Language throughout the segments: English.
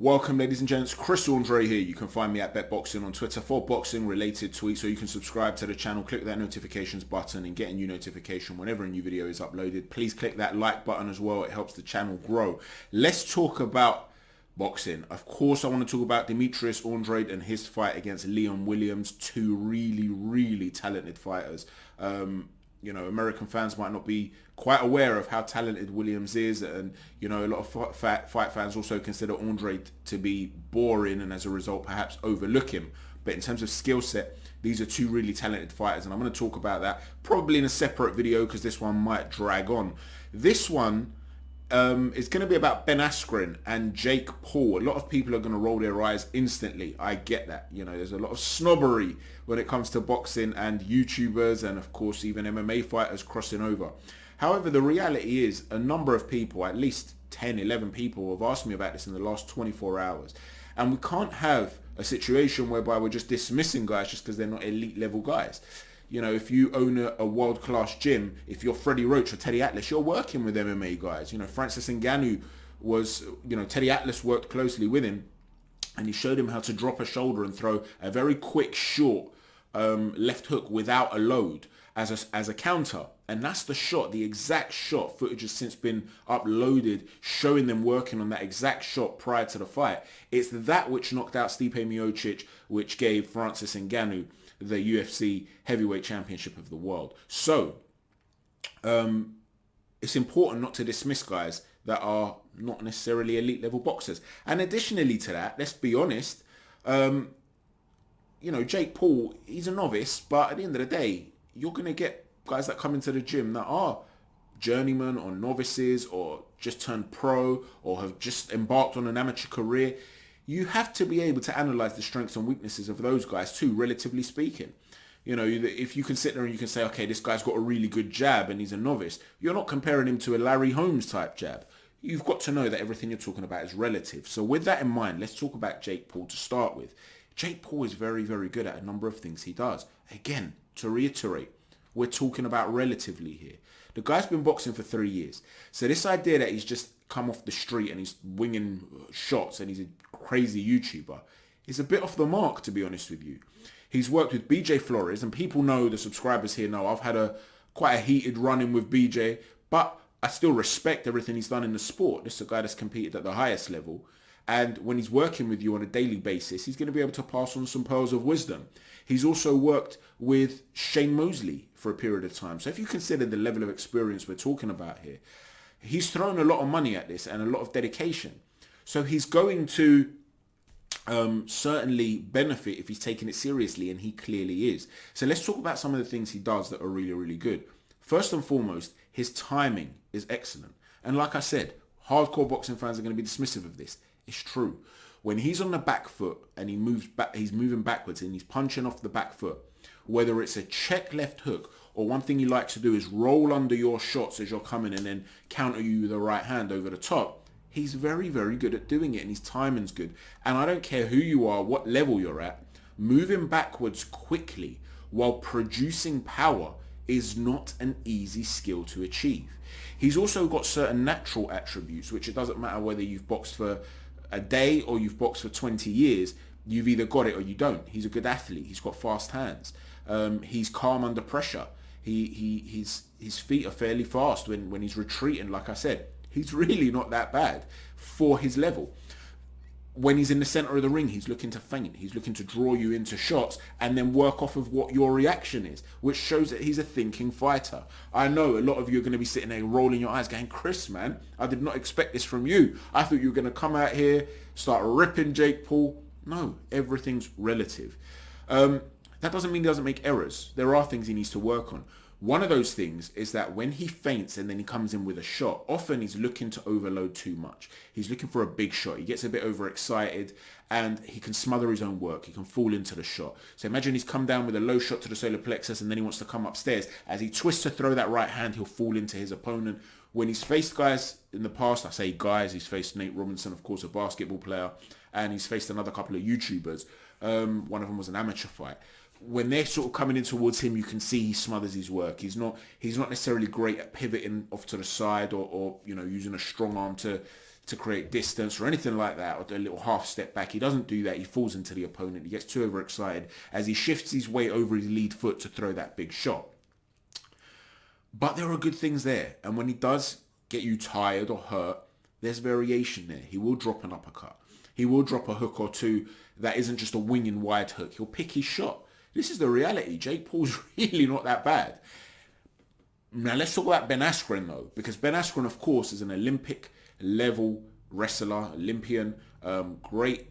Welcome, ladies and gents. Chris Andre here. You can find me at BetBoxing on Twitter for boxing related tweets, or you can subscribe to the channel, click that notifications button and get a new notification whenever a new video is uploaded. Please click that like button as well. It helps the channel grow. Let's talk about boxing. Of course, I want to talk about Demetrius Andrade and his fight against Leon Williams, two really talented fighters. American fans might not be quite aware of how talented Williams is, and a lot of fight fans also consider Andrade to be boring and as a result perhaps overlook him. But in terms of skill set, these are two really talented fighters, and I'm going to talk about that probably in a separate video because this one might drag on. This one is going to be about Ben Askren and Jake Paul. A lot of people are going to roll their eyes instantly. I get that. There's a lot of snobbery when it comes to boxing and YouTubers and of course even MMA fighters crossing over. However, the reality is a number of people, at least 10, 11 people have asked me about this in the last 24 hours. And we can't have a situation whereby we're just dismissing guys just because they're not elite level guys. If you own a world-class gym, if you're Freddie Roach or Teddy Atlas, you're working with MMA guys. Francis Ngannou was, Teddy Atlas worked closely with him and he showed him how to drop a shoulder and throw a very quick, short left hook without a load as a counter. And that's the shot, the exact shot. Footage has since been uploaded showing them working on that exact shot prior to the fight. It's that which knocked out Stipe Miocic, which gave Francis Ngannou the UFC heavyweight championship of the world. So it's important not to dismiss guys that are not necessarily elite level boxers. And additionally to that, let's be honest, Jake Paul, he's a novice, but at the end of the day, you're going to get guys that come into the gym that are journeymen or novices or just turned pro or have just embarked on an amateur career. You have to be able to analyze the strengths and weaknesses of those guys too, relatively speaking. If you can sit there and you can say, okay, this guy's got a really good jab and he's a novice, you're not comparing him to a Larry Holmes type jab. You've got to know that everything you're talking about is relative. So with that in mind, let's talk about Jake Paul to start with. Jake Paul is very good at a number of things he does. Again, to reiterate, we're talking about relatively here. The guy's been boxing for 3 years. So this idea that he's just come off the street and he's winging shots and he's a crazy YouTuber is a bit off the mark, to be honest with you. He's worked with BJ Flores, and people know, the subscribers here know, I've had quite a heated run-in with BJ, but I still respect everything he's done in the sport. This is a guy that's competed at the highest level. And when he's working with you on a daily basis, he's going to be able to pass on some pearls of wisdom. He's also worked with Shane Mosley for a period of time. So if you consider the level of experience we're talking about here, he's thrown a lot of money at this and a lot of dedication. So he's going to certainly benefit if he's taking it seriously, and he clearly is. So let's talk about some of the things he does that are really good. First and foremost, his timing is excellent. And like I said, hardcore boxing fans are going to be dismissive of this. It's true. When he's on the back foot and he moves back, he's moving backwards and he's punching off the back foot, whether it's a check left hook or one thing he likes to do is roll under your shots as you're coming and then counter you with a right hand over the top. He's very good at doing it, and his timing's good. And I don't care who you are, what level you're at, moving backwards quickly while producing power is not an easy skill to achieve. He's also got certain natural attributes, which it doesn't matter whether you've boxed for a day or you've boxed for 20 years, you've either got it or you don't. He's a good athlete. He's got fast hands. He's calm under pressure. His feet are fairly fast when he's retreating. Like I said, he's really not that bad for his level. When he's in the center of the ring, he's looking to feint. He's looking to draw you into shots and then work off of what your reaction is, which shows that he's a thinking fighter. I know a lot of you are going to be sitting there rolling your eyes going, Chris, man, I did not expect this from you. I thought you were going to come out here, start ripping Jake Paul. No, everything's relative. That doesn't mean he doesn't make errors. There are things he needs to work on. One of those things is that when he feints and then he comes in with a shot, often he's looking to overload too much. He's looking for a big shot. He gets a bit overexcited and he can smother his own work. He can fall into the shot. So imagine he's come down with a low shot to the solar plexus and then he wants to come upstairs. As he twists to throw that right hand, he'll fall into his opponent. When he's faced guys in the past, I say guys, he's faced Nate Robinson, of course, a basketball player, and he's faced another couple of YouTubers. One of them was an amateur fight. When they're sort of coming in towards him, you can see he smothers his work. He's not necessarily great at pivoting off to the side or using a strong arm to to create distance or anything like that, or a little half step back. He doesn't do that. He falls into the opponent. He gets too overexcited as he shifts his weight over his lead foot to throw that big shot. But there are good things there. And when he does get you tired or hurt, there's variation there. He will drop an uppercut. He will drop a hook or two that isn't just a winging wide hook. He'll pick his shot. This is the reality. Jake Paul's really not that bad. Now let's talk about Ben Askren though, because Ben Askren, of course, is an Olympic level wrestler, Olympian, great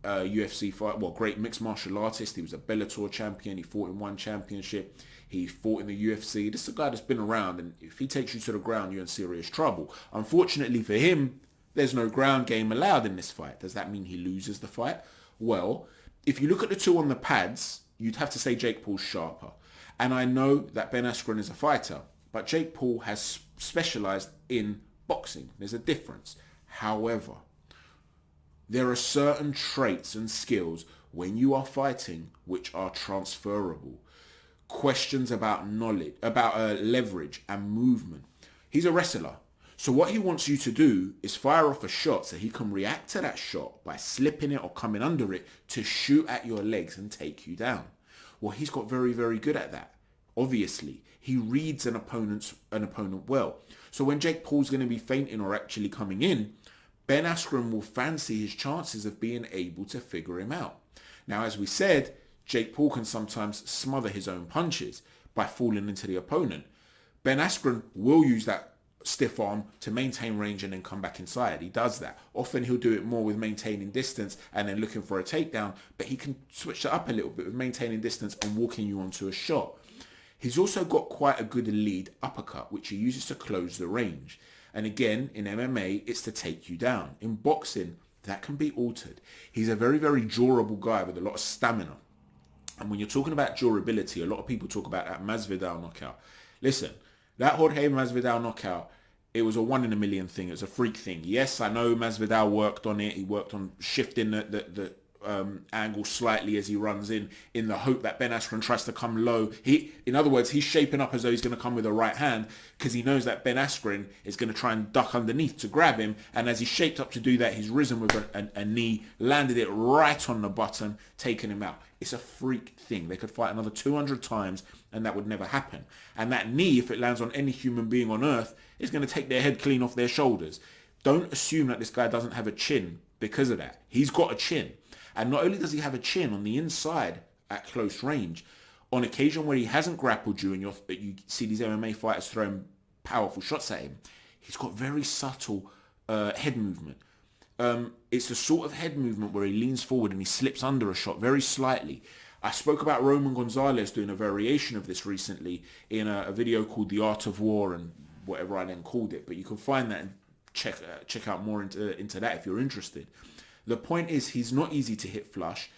UFC fight, great mixed martial artist. He was a Bellator champion. He fought in one championship. He fought in the UFC. This is a guy that's been around, and if he takes you to the ground, you're in serious trouble. Unfortunately for him, there's no ground game allowed in this fight. Does that mean he loses the fight? Well, if you look at the two on the pads, you'd have to say Jake Paul's sharper. And I know that Ben Askren is a fighter, but Jake Paul has specialized in boxing. There's a difference. However, there are certain traits and skills when you are fighting which are transferable. Questions about knowledge, about leverage and movement. He's a wrestler. So what he wants you to do is fire off a shot so he can react to that shot by slipping it or coming under it to shoot at your legs and take you down. Well, he's got very, very good at that. Obviously, he reads an opponent well. So when Jake Paul's going to be feinting or actually coming in, Ben Askren will fancy his chances of being able to figure him out. Now, as we said, Jake Paul can sometimes smother his own punches by falling into the opponent. Ben Askren will use that stiff arm to maintain range and then come back inside. He does that. Often he'll do it more with maintaining distance and then looking for a takedown, but he can switch that up a little bit with maintaining distance and walking you onto a shot. He's also got quite a good lead uppercut, which he uses to close the range. And again, in MMA, it's to take you down. In boxing, that can be altered. He's a very, very durable guy with a lot of stamina. And when you're talking about durability, a lot of people talk about that Masvidal knockout. Listen, that Jorge Masvidal knockout, it was a 1 in a million thing. It was a freak thing. Yes, I know Masvidal worked on it. He worked on shifting the angle slightly as he runs in the hope that Ben Askren tries to come low. In other words, he's shaping up as though he's going to come with a right hand because he knows that Ben Askren is going to try and duck underneath to grab him. And as he's shaped up to do that, he's risen with a knee, landed it right on the button, taking him out. It's a freak thing. They could fight another 200 times and that would never happen. And that knee, if it lands on any human being on earth, is going to take their head clean off their shoulders. Don't assume that this guy doesn't have a chin because of that. He's got a chin. And not only does he have a chin on the inside at close range, on occasion where he hasn't grappled you and you see these MMA fighters throwing powerful shots at him, he's got very subtle head movement. It's the sort of head movement where he leans forward and he slips under a shot very slightly. I spoke about Roman Gonzalez doing a variation of this recently in a video called The Art of War and whatever I then called it. But you can find that and check out more into that if you're interested. The point is he's not easy to hit flush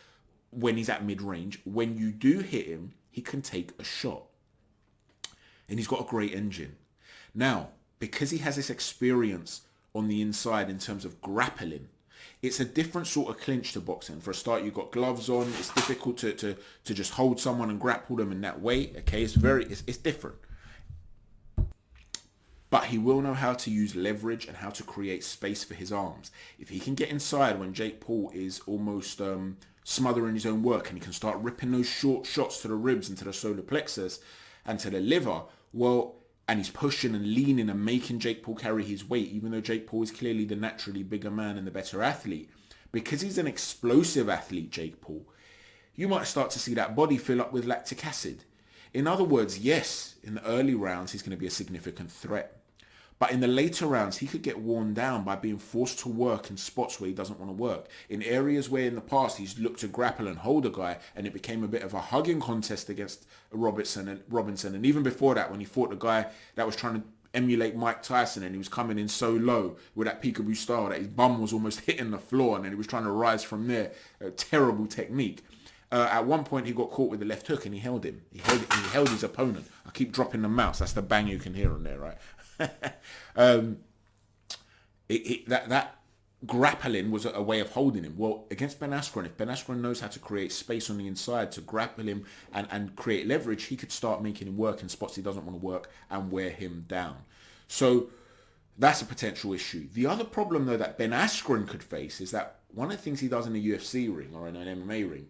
when he's at mid-range. When you do hit him, he can take a shot. And he's got a great engine. Now, because he has this experience on the inside in terms of grappling, it's a different sort of clinch to boxing. For a start, you've got gloves on. It's difficult to just hold someone and grapple them in that way. Okay, it's different. But he will know how to use leverage and how to create space for his arms. If he can get inside when Jake Paul is almost smothering his own work and he can start ripping those short shots to the ribs and to the solar plexus and to the liver, well, and he's pushing and leaning and making Jake Paul carry his weight, even though Jake Paul is clearly the naturally bigger man and the better athlete. Because he's an explosive athlete, Jake Paul, you might start to see that body fill up with lactic acid. In other words, yes, in the early rounds, he's going to be a significant threat. But in the later rounds, he could get worn down by being forced to work in spots where he doesn't want to work. In areas where in the past he's looked to grapple and hold a guy, and it became a bit of a hugging contest against Robinson. And even before that, when he fought the guy that was trying to emulate Mike Tyson and he was coming in so low with that peekaboo style that his bum was almost hitting the floor and then he was trying to rise from there. A terrible technique. At one point, he got caught with the left hook and he held him. He held his opponent. I keep dropping the mouse. That's the bang you can hear on there, right? That grappling was a way of holding him. Well, against Ben Askren, if Ben Askren knows how to create space on the inside to grapple him and create leverage, he could start making him work in spots he doesn't want to work and wear him down. So That's a potential issue. The other problem, though, that Ben Askren could face is that one of the things he does in a UFC ring or in an MMA ring,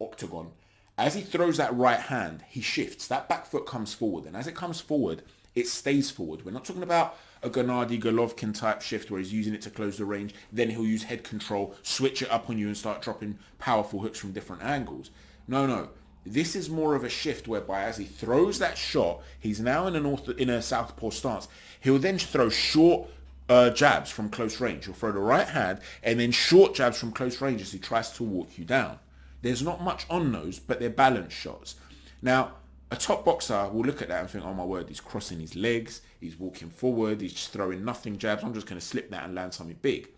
octagon, as he throws that right hand, he shifts. That back foot comes forward. And as it comes forward, it stays forward. We're not talking about a Gennady Golovkin type shift where he's using it to close the range. Then he'll use head control, switch it up on you and start dropping powerful hooks from different angles. No. This is more of a shift whereby as he throws that shot, he's now in a southpaw stance. He'll then throw short jabs from close range. He'll throw the right hand and then short jabs from close range as he tries to walk you down. There's not much on those, but they're balanced shots. Now, a top boxer will look at that and think, oh my word, he's crossing his legs, he's walking forward, he's just throwing nothing jabs. I'm just going to slip that and land something big.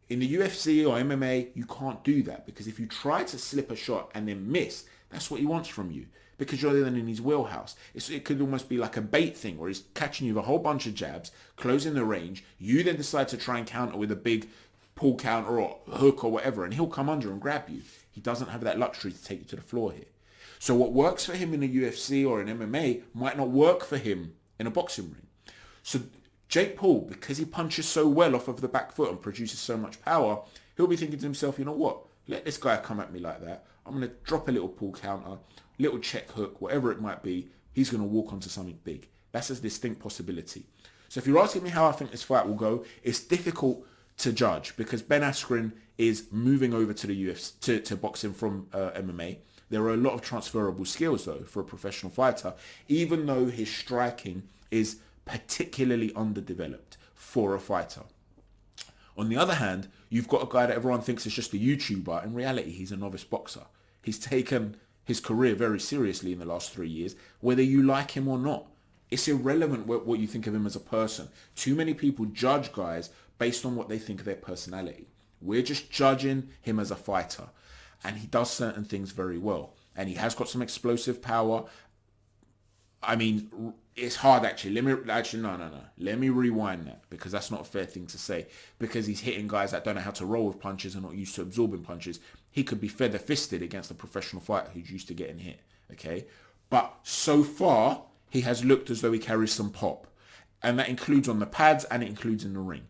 In the UFC or MMA, you can't do that because if you try to slip a shot and then miss, that's what he wants from you because you're then in his wheelhouse. It could almost be like a bait thing where he's catching you with a whole bunch of jabs, closing the range. You then decide to try and counter with a big pull counter or hook or whatever, and he'll come under and grab you. He doesn't have that luxury to take you to the floor here. So what works for him in the UFC or in MMA might not work for him in a boxing ring. So Jake Paul, because he punches so well off of the back foot and produces so much power, he'll be thinking to himself, you know what? Let this guy come at me like that. I'm going to drop a little pull counter, little check hook, whatever it might be. He's going to walk onto something big. That's a distinct possibility. So if you're asking me how I think this fight will go, it's difficult to judge because Ben Askren is moving over to the UFC, to boxing from MMA. There are a lot of transferable skills though for a professional fighter, even though his striking is particularly underdeveloped for a fighter. On the other hand, you've got a guy that everyone thinks is just a YouTuber. In reality, he's a novice boxer. He's taken his career very seriously in the last 3 years, whether you like him or not. It's irrelevant what you think of him as a person. Too many people judge guys based on what they think of their personality. We're just judging him as a fighter. And he does certain things very well. And he has got some explosive power. I mean, it's hard actually. No. Let me rewind that because that's not a fair thing to say. Because he's hitting guys that don't know how to roll with punches and not used to absorbing punches. He could be feather-fisted against a professional fighter who's used to getting hit. Okay? But so far, he has looked as though he carries some pop. And that includes on the pads and it includes in the ring.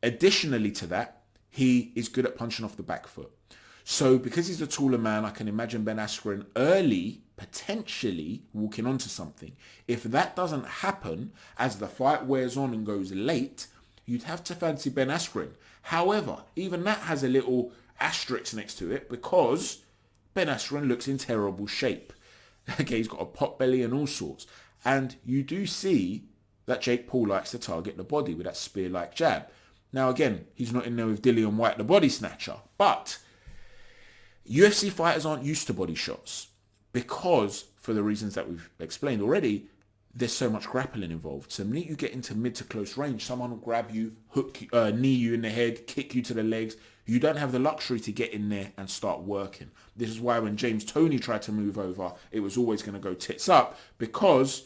Additionally to that, he is good at punching off the back foot. So because he's a taller man, I can imagine Ben Askren early, potentially walking onto something. If that doesn't happen, as the fight wears on and goes late, you'd have to fancy Ben Askren. However, even that has a little asterisk next to it because Ben Askren looks in terrible shape. Okay, he's got a pot belly and all sorts. And you do see that Jake Paul likes to target the body with that spear-like jab. Now again, he's not in there with Dillian White, the body snatcher, but UFC fighters aren't used to body shots because, for the reasons that we've explained already, there's so much grappling involved. So the minute you get into mid to close range, someone will grab you, hook you, knee you in the head, kick you to the legs. You don't have the luxury to get in there and start working. This is why when James Toney tried to move over, it was always going to go tits up because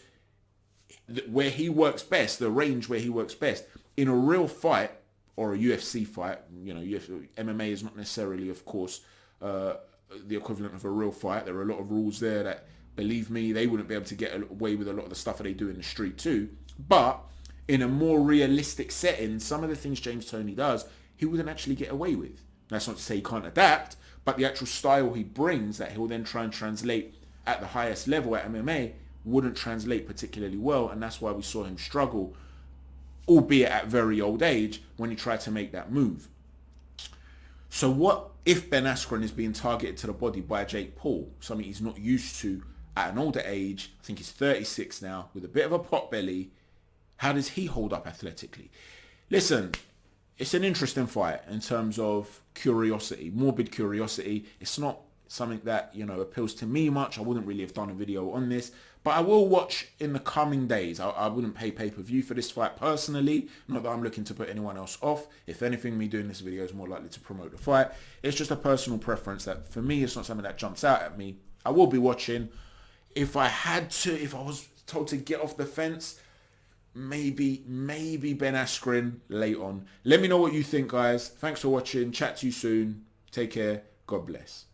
where he works best, the range where he works best, in a real fight or a UFC fight, you know, MMA is not necessarily, of course, the equivalent of a real fight. There are a lot of rules there that, believe me, they wouldn't be able to get away with a lot of the stuff that they do in the street too. But in a more realistic setting, some of the things James Toney does, he wouldn't actually get away with. That's not to say he can't adapt, but the actual style he brings that he'll then try and translate at the highest level at MMA wouldn't translate particularly well, and that's why we saw him struggle, albeit at very old age, when he tried to make that move. So what if Ben Askren is being targeted to the body by Jake Paul, something he's not used to at an older age? I think he's 36 now, with a bit of a pot belly. How does he hold up athletically? Listen, it's an interesting fight in terms of curiosity, morbid curiosity. It's not something that, you know, appeals to me much. I wouldn't really have done a video on this, but I will watch in the coming days. I wouldn't pay pay-per-view for this fight personally. Not that I'm looking to put anyone else off. If anything, me doing this video is more likely to promote the fight. It's just a personal preference that for me, it's not something that jumps out at me. I will be watching. If I was told to get off the fence, maybe Ben Askren late on. Let me know what you think, guys. Thanks for watching. Chat to you soon. Take care. God bless.